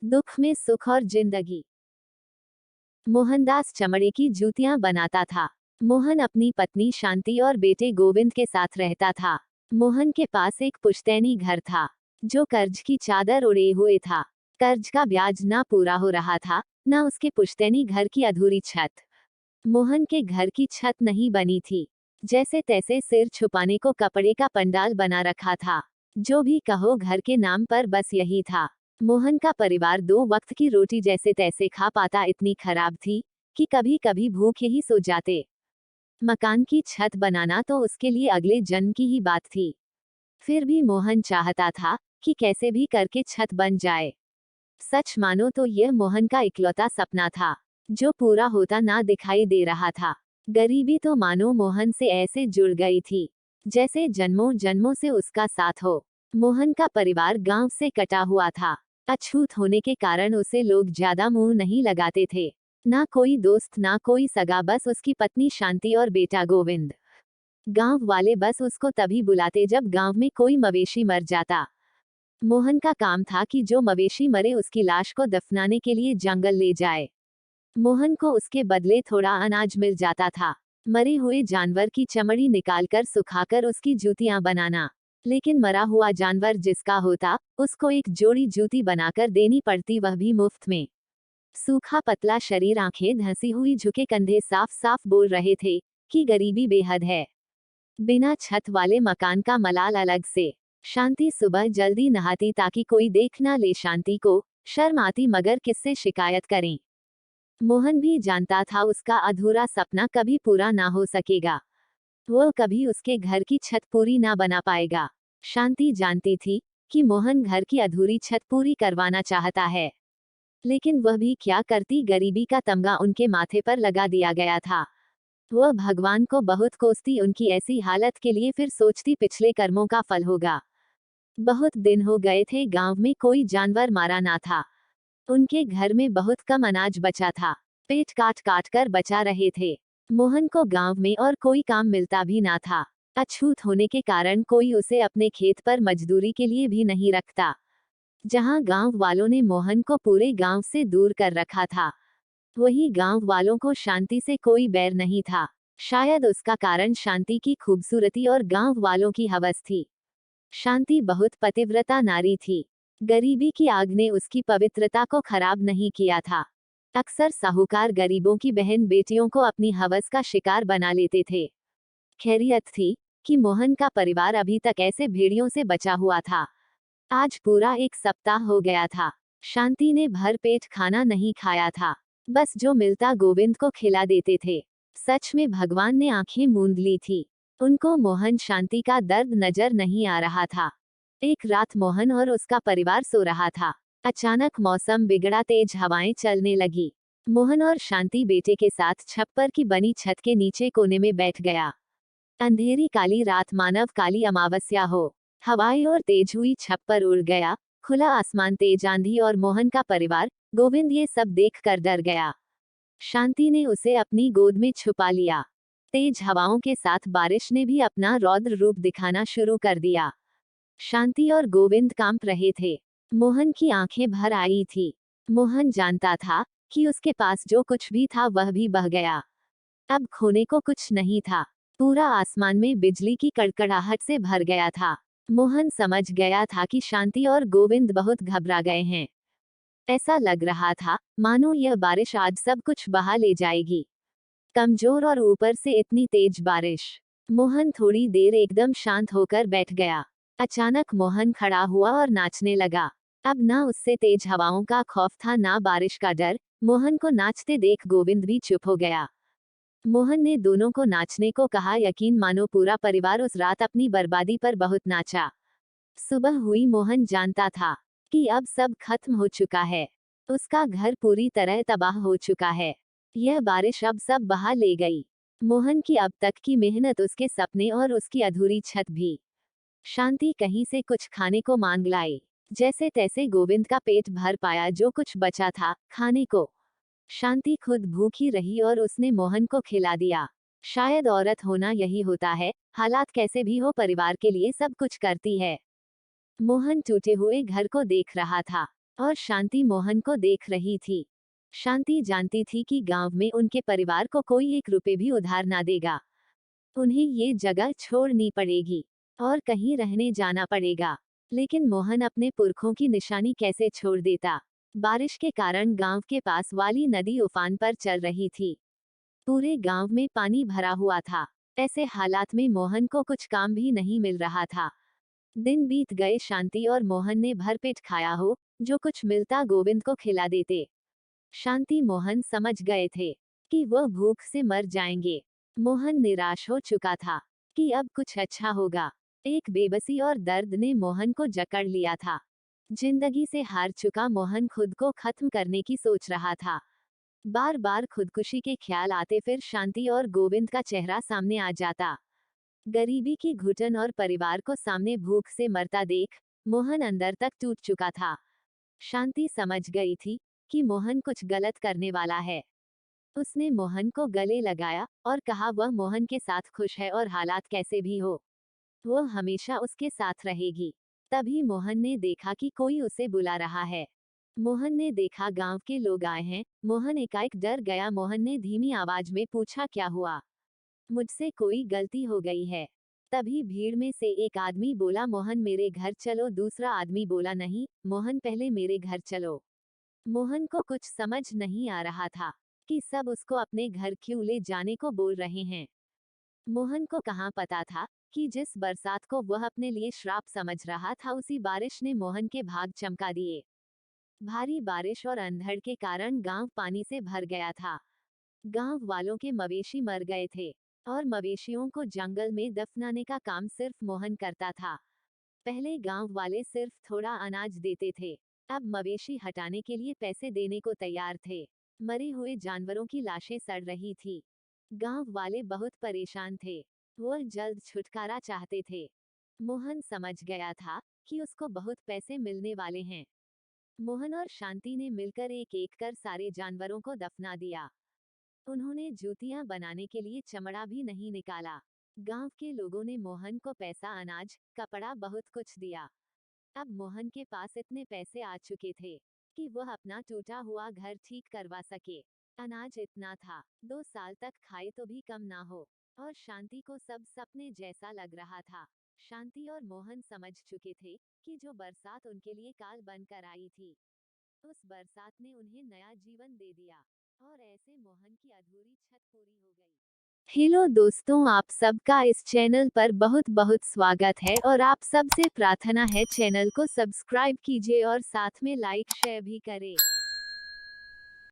दुख में सुख और जिंदगी। मोहनदास चमड़े की जूतियां बनाता था। मोहन अपनी पत्नी शांति और बेटे गोविंद के साथ रहता था। मोहन के पास एक पुश्तैनी घर था जो कर्ज की चादर ओढ़े हुए था। कर्ज का ब्याज ना पूरा हो रहा था, ना उसके पुश्तैनी घर की अधूरी छत। मोहन के घर की छत नहीं बनी थी। जैसे तैसे सिर छुपाने को कपड़े का पंडाल बना रखा था। जो भी कहो, घर के नाम पर बस यही था। मोहन का परिवार 2 वक्त की रोटी जैसे तैसे खा पाता इतनी खराब थी कि कभी कभी भूखे ही सो जाते। मकान की छत बनाना तो उसके लिए अगले जन्म की ही बात थी। फिर भी मोहन चाहता था कि कैसे भी करके छत बन जाए। सच मानो तो यह मोहन का इकलौता सपना था जो पूरा होता ना दिखाई दे रहा था। गरीबी तो मानो मोहन से ऐसे जुड़ गई थी जैसे जन्मों जन्मों से उसका साथ हो। मोहन का परिवार गांव से कटा हुआ था। अछूत होने के कारण उसे लोग ज्यादा मुंह नहीं लगाते थे। ना कोई दोस्त, ना कोई सगा, बस उसकी पत्नी शांति और बेटा गोविंद। गांव वाले बस उसको तभी बुलाते जब गांव में कोई मवेशी मर जाता। मोहन का काम था कि जो मवेशी मरे उसकी लाश को दफनाने के लिए जंगल ले जाए। मोहन को उसके बदले थोड़ा अनाज मिल जाता था। मरे हुए जानवर की चमड़ी निकालकर सुखाकर उसकी जूतियां बनाना। लेकिन मरा हुआ जानवर जिसका होता, उसको एक जोड़ी जूती बनाकर देनी पड़ती, वह भी मुफ्त में। सूखा पतला शरीर, आंखें धंसी हुई, झुके कंधे, साफ साफ बोल रहे थे कि गरीबी बेहद है। बिना छत वाले मकान का मलाल अलग से। शांति सुबह जल्दी नहाती ताकि कोई देख ना ले शांति को। शर्म आती, मगर किससे शिकायत करें। मोहन भी जानता था उसका अधूरा सपना कभी पूरा ना हो सकेगा। वो कभी उसके घर की छत पूरी ना बना पाएगा। शांति जानती थी कि मोहन घर की अधूरी छत पूरी करवाना चाहता है, लेकिन वह भी क्या करती। गरीबी का तमगा उनके माथे पर लगा दिया गया था। वह भगवान को बहुत कोसती उनकी ऐसी हालत के लिए, फिर सोचती पिछले कर्मों का फल होगा। बहुत दिन हो गए थे गांव में कोई जानवर मारा ना था। उनके घर में बहुत कम अनाज बचा था। पेट काट काट कर बचा रहे थे। मोहन को गांव में और कोई काम मिलता भी ना था। अछूत होने के कारण कोई उसे अपने खेत पर मजदूरी के लिए भी नहीं रखता। जहां गांव वालों ने मोहन को पूरे गांव से दूर कर रखा था, वही गांव वालों को शांति से कोई बैर नहीं था। शायद उसका कारण शांति की खूबसूरती और गांव वालों की हवस थी। शांति बहुत पतिव्रता नारी थी। गरीबी की आग ने उसकी पवित्रता को खराब नहीं किया था। अक्सर साहूकार गरीबों की बहन बेटियों को अपनी हवस का शिकार बना लेते थे। खैरियत थी कि मोहन का परिवार अभी तक ऐसे भेड़ियों से बचा हुआ था। आज पूरा 1 सप्ताह हो गया था। शांति ने भर पेट खाना नहीं खाया था। बस जो मिलता गोविंद को खिला देते थे। सच में भगवान ने आंखें मूंद ली थी। उनको मोहन शांति का दर्द नजर नहीं आ रहा था। एक रात मोहन और उसका परिवार सो रहा था। अचानक मौसम बिगड़ा, तेज हवाएं चलने लगी। मोहन और शांति बेटे के साथ छप्पर की बनी छत के नीचे कोने में बैठ गया। अंधेरी काली रात, मानव काली अमावस्या हो। हवाई और तेज हुई, छप्पर उड़ गया। खुला आसमान, तेज आंधी और मोहन का परिवार गोविंद ये सब देखकर डर गया। शांति ने उसे अपनी गोद में छुपा लिया। तेज हवाओं के साथ बारिश ने भी अपना रौद्र रूप दिखाना शुरू कर दिया। शांति और गोविंद कांप रहे थे। मोहन की आंखें भर आई थी। मोहन जानता था कि उसके पास जो कुछ भी था वह भी बह गया। अब खोने को कुछ नहीं था। पूरा आसमान में बिजली की कड़कड़ाहट से भर गया था। मोहन समझ गया था कि शांति और गोविंद बहुत घबरा गए हैं। ऐसा लग रहा था मानो यह बारिश आज सब कुछ बहा ले जाएगी। कमजोर और ऊपर से इतनी तेज बारिश। मोहन थोड़ी देर एकदम शांत होकर बैठ गया। अचानक मोहन खड़ा हुआ और नाचने लगा। अब ना उससे तेज हवाओं का खौफ था, ना बारिश का डर। मोहन को नाचते देख गोविंद भी चुप हो गया। मोहन ने दोनों को नाचने को कहा। यकीन मानो पूरा परिवार उस रात अपनी बर्बादी पर बहुत नाचा। सुबह हुई, मोहन जानता था कि अब सब खत्म हो चुका है। उसका घर पूरी तरह तबाह हो चुका है। यह बारिश अब सब बहा ले गई। मोहन की अब तक की मेहनत, उसके सपने और उसकी अधूरी छत भी। शांति कहीं से कुछ खाने को मांग लाई। जैसे तैसे गोविंद का पेट भर पाया जो कुछ बचा था खाने को। शांति खुद भूखी रही और उसने मोहन को खिला दिया। शायद औरत होना यही होता है, हालात कैसे भी हो परिवार के लिए सब कुछ करती है। मोहन टूटे हुए घर को देख रहा था। और शांति मोहन को देख रही थी। शांति जानती थी कि गांव में उनके परिवार को कोई 1 रुपए भी उधार ना देगा। उन्हें ये जगह छोड़नी पड़ेगी और कहीं रहने जाना पड़ेगा। लेकिन मोहन अपने पुरखों की निशानी कैसे छोड़ देता। बारिश के कारण गांव के पास वाली नदी उफान पर चल रही थी। पूरे गांव में पानी भरा हुआ था। ऐसे हालात में मोहन को कुछ काम भी नहीं मिल रहा था। दिन बीत गए, शांति और मोहन ने भरपेट खाया हो, जो कुछ मिलता गोविंद को खिला देते। शांति मोहन समझ गए थे कि वह भूख से मर जाएंगे। मोहन निराश हो चुका था कि अब कुछ अच्छा होगा। एक बेबसी और दर्द ने मोहन को जकड़ लिया था। जिंदगी से हार चुका मोहन खुद को खत्म करने की सोच रहा था। बार बार खुदकुशी के ख्याल आते, फिर शांति और गोविंद का चेहरा सामने आ जाता। गरीबी की घुटन और परिवार को सामने भूख से मरता देख मोहन अंदर तक टूट चुका था। शांति समझ गई थी कि मोहन कुछ गलत करने वाला है। उसने मोहन को गले लगाया और कहा वह मोहन के साथ खुश है और हालात कैसे भी हो, वह हमेशा उसके साथ रहेगी। तभी मोहन ने देखा कि कोई उसे बुला रहा है। मोहन ने देखा गांव के लोग आए हैं। मोहन एकाएक डर गया। मोहन ने धीमी आवाज में पूछा, क्या हुआ? मुझसे कोई गलती हो गई है? तभी भीड़ में से एक आदमी बोला, मोहन मेरे घर चलो। दूसरा आदमी बोला, नहीं मोहन पहले मेरे घर चलो। मोहन को कुछ समझ नहीं आ रहा था कि सब उसको अपने घर क्यों ले जाने को बोल रहे हैं। मोहन को कहाँ पता था कि जिस बरसात को वह अपने लिए श्राप समझ रहा था, उसी बारिश ने मोहन के भाग चमका दिए। भारी बारिश और अंधड़ के कारण गांव पानी से भर गया था। गांव वालों के मवेशी मर गए थे और मवेशियों को जंगल में दफनाने का काम सिर्फ मोहन करता था। पहले गांव वाले सिर्फ थोड़ा अनाज देते थे, अब मवेशी हटाने के लिए पैसे देने को तैयार थे। मरे हुए जानवरों की लाशें सड़ रही थी। गांव वाले बहुत परेशान थे। वह जल्द छुटकारा चाहते थे। मोहन समझ गया था कि उसको बहुत पैसे मिलने वाले हैं। मोहन और शांति ने मिलकर एक एक कर सारे जानवरों को दफना दिया। उन्होंने जूतियां बनाने के लिए चमड़ा भी नहीं निकाला। गांव के लोगों ने मोहन को पैसा, अनाज, कपड़ा, बहुत कुछ दिया। अब मोहन के पास इतने पैसे आ चुके थे कि वह अपना टूटा हुआ घर ठीक करवा सके। अनाज इतना था, 2 साल तक खाए तो भी कम ना हो। और शांति को सब सपने जैसा लग रहा था। शांति और मोहन समझ चुके थे कि जो बरसात उनके लिए काल बनकर आई थी, उस बरसात ने उन्हें नया जीवन दे दिया। और ऐसे मोहन की अधूरी छत पूरी हो गई। हेलो दोस्तों, आप सबका इस चैनल पर बहुत बहुत स्वागत है और आप सबसे प्रार्थना है चैनल को सब्सक्राइब कीजिए और साथ में लाइक शेयर भी करें।